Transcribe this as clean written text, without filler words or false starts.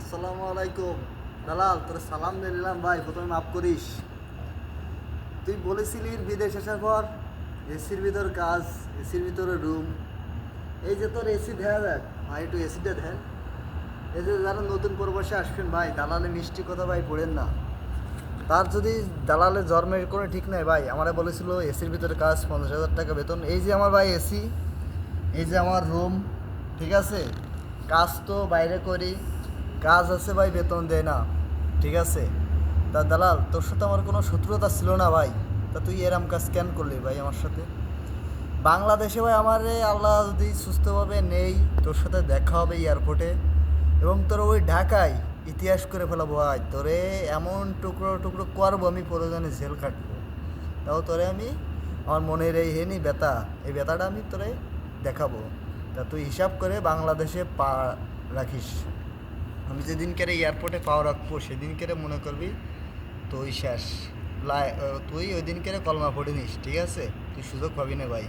আসসালামু আলাইকুম। দালাল, তোর সালাম দিলাম ভাই, প্রথমে মাফ করিস। তুই বলেছিলি বিদেশ আসার পর এসির ভিতর কাজ, এসির ভিতরে রুম। এই যে তোর এসি দেখা যাক ভাই, একটু এসিটা দেন। এই যে যারা নতুন প্রবাসে আসবেন ভাই, দালালে মিষ্টি কথা ভাই পড়েন না। তার যদি দালালের জন্মের কোনো ঠিক নাই ভাই, আমারে বলেছিল এসির ভিতরে কাজ, 50,000 টাকা বেতন। এই যে আমার ভাই এসি, এই যে আমার রুম, ঠিক আছে। কাজ তো বাইরে করি, কাজ আছে ভাই, বেতন দেয় না, ঠিক আছে। তা দালাল, তোর সাথে আমার কোনো শত্রুতা ছিল না ভাই। তা তুই এরম কাজ কেন করলি ভাই আমার সাথে? বাংলাদেশে ভাই আমারে আল্লাহ যদি সুস্থভাবে নেই, তোর সাথে দেখা হবে এয়ারপোর্টে, এবং তোর ওই ঢাকায় ইতিহাস করে ফেলাবো ভাই। তোরে এমন টুকরো টুকরো করবো, আমি প্রয়োজনে জেল কাটবো। তাও তোরে আমি, আমার মনের এই হেনি ব্যথা, এই ব্যথাটা আমি তোরে দেখাবো। তা তুই হিসাব করে বাংলাদেশে পা রাখিস। আমি যেদিনকে এয়ারপোর্টে পাও রাখবো, সেদিনকে মনে করবি তুই শেষ। তুই ওই দিনকে কলমা পড়ে নিস, ঠিক আছে? তুই সুযোগ পাবি না ভাই।